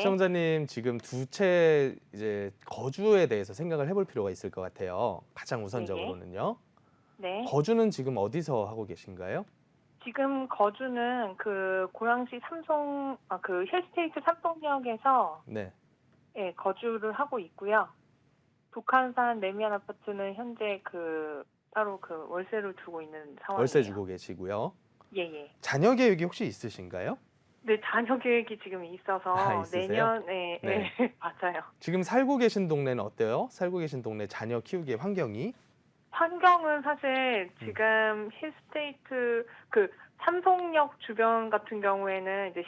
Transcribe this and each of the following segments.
시청자님 지금 두 채 이제 거주에 대해서 생각을 해볼 필요가 있을 것 같아요. 가장 네네. 우선적으로는요. 네. 거주는 지금 어디서 하고 계신가요? 지금 거주는 고양시 힐스테이트 삼성역에서 네. 예, 거주를 하고 있고요. 북한산 레미안 아파트는 현재 따로 월세를 두고 있는 월세 상황이에요. 주고 계시고요. 예예. 자녀 계획이 혹시 있으신가요? 네, 자녀 계획이 지금 아, 있어서 있으세요? 내년에 예, 네. 맞아요. 지금 살고 계신 동네는 어때요? 살고 계신 동네 자녀 키우기의 환경이? 환경은 사실 음, 지금 힐스테이트 삼성역 주변 같은 경우에는 이제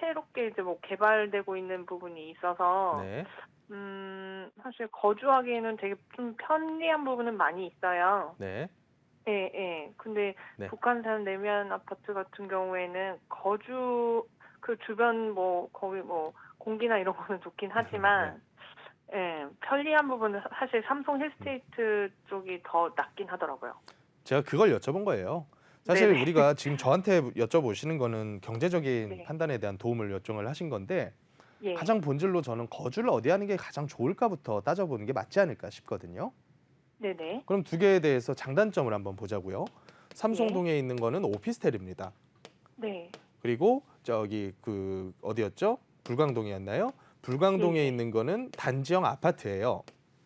새롭게 이제 뭐 개발되고 있는 부분이 있어서 네. 사실 거주하기에는 되게 좀 편리한 부분은 많이 있어요. 네. 예, 예. 근데 네. 북한산 내면 아파트 같은 경우에는 주변 거기 공기나 이런 거는 좋긴 네. 하지만 예, 편리한 부분은 사실 삼성 힐스테이트 쪽이 더 낫긴 하더라고요. 제가 그걸 여쭤본 거예요. 사실 네네. 우리가 지금 저한테 여쭤보시는 거는 경제적인 네. 판단에 대한 도움을 요청을 하신 건데 예. 가장 본질로 저는 거주를 어디 하는 게 가장 좋을까부터 따져보는 게 맞지 않을까 싶거든요. 네네. 그럼 두 개에 대해서 장단점을 한번 보자고요. 예. 삼성동에 있는 거는 오피스텔입니다. 네. 그리고 저기 어디였죠? 불광동이었나요? 불광동에 예예. 있는 거는 단지형 아파트예요.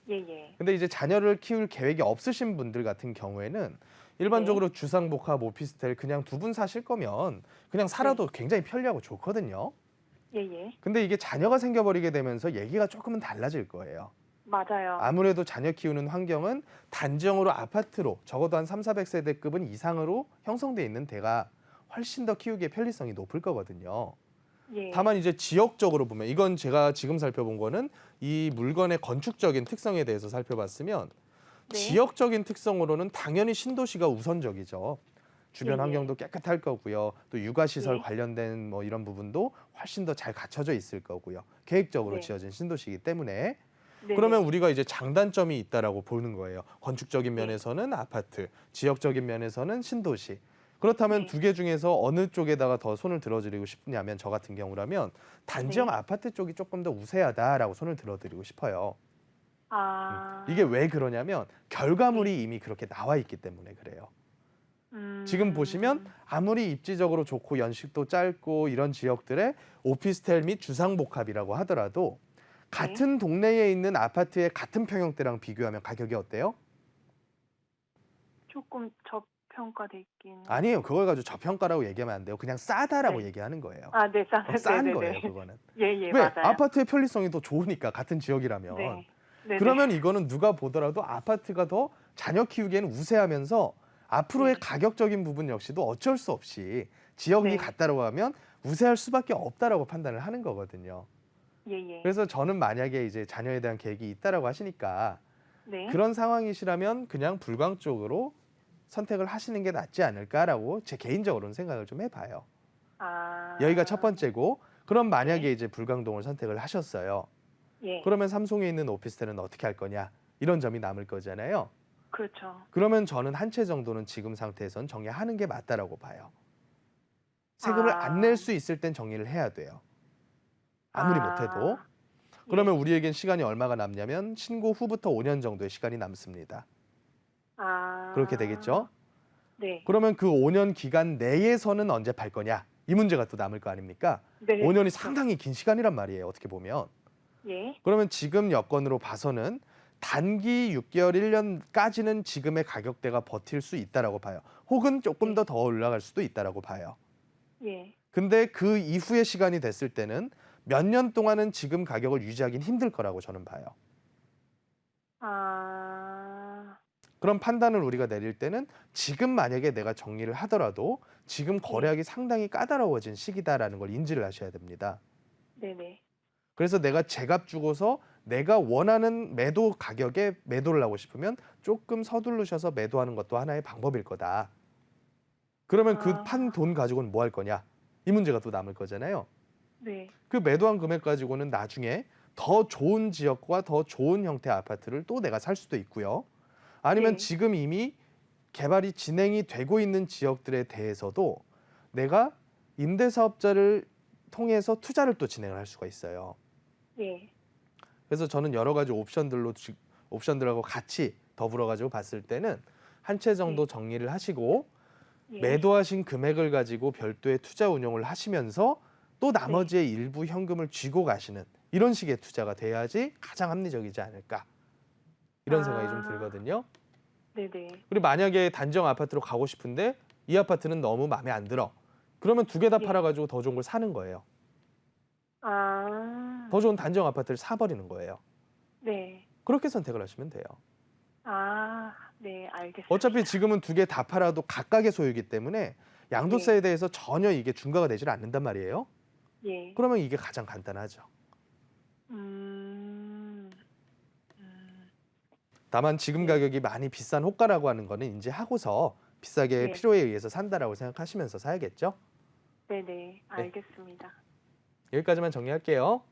예예. 근데 이제 자녀를 키울 계획이 없으신 분들 같은 경우에는 네. 일반적으로 주상복합 오피스텔 그냥 두 분 사실 거면 그냥 네. 살아도 굉장히 편리하고 좋거든요. 예예. 근데 이게 자녀가 생겨버리게 되면서 얘기가 조금은 달라질 거예요. 맞아요. 아무래도 자녀 키우는 환경은 단지형으로 아파트로 적어도 한 3, 400세대급은 이상으로 형성돼 있는 데가 훨씬 더 키우기에 편리성이 높을 거거든요. 예. 다만 이제 지역적으로 보면 이건 제가 지금 살펴본 거는 이 물건의 건축적인 특성에 대해서 살펴봤으면 네. 지역적인 특성으로는 당연히 신도시가 우선적이죠. 주변 예예. 환경도 깨끗할 거고요. 또 육아시설 예. 관련된 뭐 이런 부분도 훨씬 더 잘 갖춰져 있을 거고요. 계획적으로 네. 지어진 신도시이기 때문에 그러면 네네. 우리가 이제 장단점이 있다라고 보는 거예요. 건축적인 네. 면에서는 아파트, 지역적인 면에서는 신도시. 그렇다면 네. 두 개 중에서 어느 쪽에다가 더 손을 들어드리고 싶냐면 저 같은 경우라면 단지형 네. 아파트 쪽이 조금 더 우세하다라고 손을 들어드리고 싶어요. 이게 아. 왜 그러냐면 네. 결과물이 이미 그렇게 나와 있기 때문에 그래요. 지금 보시면 음. 아무리 입지적으로 좋고 연식도 짧고 이런 지역들의 오피스텔 및 주상복합이라고 하더라도 네. 같은 동네에 있는 아파트의 같은 평형대랑 비교하면 가격이 어때요? 조금 저평가돼 있긴. 아니에요. 그걸 가지고 저평가라고 얘기하면 안 돼요. 그냥 싸다라고 네. 얘기하는 거예요. 아, 네. 싼 네네네. 거예요, 그거는. 예예. 왜? 맞아요. 아파트의 편리성이 더 좋으니까 같은 지역이라면. 네. 네네. 그러면 이거는 누가 보더라도 아파트가 더 자녀 키우기에는 우세하면서 앞으로의 네. 가격적인 부분 역시도 어쩔 수 없이 지역이 네. 같다라고 하면 우세할 수밖에 없다라고 판단을 하는 거거든요. 예예. 그래서 저는 만약에 이제 자녀에 대한 계획이 있다라고 하시니까 네. 그런 상황이시라면 그냥 불광 쪽으로 선택을 하시는 게 낫지 않을까라고 제 개인적으로는 생각을 좀 해봐요. 여기가 첫 아. 번째고 그럼 네. 만약에 이제 불광동을 선택을 하셨어요. 예. 그러면 삼성에 있는 오피스텔은 어떻게 할 거냐? 이런 점이 남을 거잖아요. 그렇죠. 그러면 저는 한 채 정도는 지금 상태에선 정리하는 게 맞다라고 봐요. 세금을 안 낼 아. 수 있을 땐 정리를 해야 돼요. 아무리 못해도. 아. 그러면 예. 우리에겐 시간이 얼마가 남냐면 신고 후부터 5년 정도의 시간이 남습니다. 그렇게 아. 되겠죠? 네. 그러면 그 5년 기간 내에서는 언제 팔 거냐? 이 문제가 또 남을 거 아닙니까? 네. 5년이 그렇죠. 상당히 긴 시간이란 말이에요. 어떻게 보면. 예. 그러면 지금 여건으로 봐서는 단기 6개월, 1년까지는 지금의 가격대가 버틸 수 있다라고 봐요. 혹은 조금 예. 더 올라갈 수도 있다라고 봐요. 예. 근데 그 이후의 시간이 됐을 때는 몇 년 동안은 지금 가격을 유지하기는 힘들 거라고 저는 봐요. 아. 그런 판단을 우리가 내릴 때는 지금 만약에 내가 정리를 하더라도 지금 예. 거래하기 상당히 까다로워진 시기다라는 걸 인지를 하셔야 됩니다. 네네. 그래서 내가 제값 주고서 내가 원하는 매도 가격에 매도를 하고 싶으면 조금 서두르셔서 매도하는 것도 하나의 방법일 거다. 그러면 그 판 아. 돈 가지고는 뭐 할 거냐? 이 문제가 또 남을 거잖아요. 네. 그 매도한 금액 가지고는 나중에 더 좋은 지역과 더 좋은 형태의 아파트를 또 내가 살 수도 있고요. 아니면 예. 지금 이미 개발이 진행이 되고 있는 지역들에 대해서도 내가 임대사업자를 통해서 투자를 또 진행을 할 수가 있어요. 예. 그래서 저는 여러 가지 옵션들하고 같이 더불어 가지고 봤을 때는 한 채 정도 정리를 하시고 예. 매도하신 금액을 가지고 별도의 투자 운용을 하시면서 또 나머지의 일부 현금을 쥐고 가시는 이런 식의 투자가 돼야지 가장 합리적이지 않을까 이런 생각이 좀 들거든요. 네네. 그리고 만약에 단지형 아파트로 가고 싶은데 이 아파트는 너무 마음에 안 들어. 그러면 두 개 다 예. 팔아가지고 더 좋은 걸 사는 거예요. 아. 더 좋은 단지형 아파트를 사버리는 거예요. 네. 그렇게 선택을 하시면 돼요. 아. 네, 알겠습니다. 어차피 지금은 두 개 다 팔아도 각각의 소유이기 때문에 양도세에 대해서 전혀 이게 중과가 되질 않는단 말이에요. 예. 그러면 이게 가장 간단하죠. 음. 다만 지금 네. 가격이 많이 비싼 호가라고 하는 거는 인지하고서 비싸게 네. 필요에 의해서 산다라고 생각하시면서 사야겠죠. 네네. 알겠습니다. 여기까지만 정리할게요.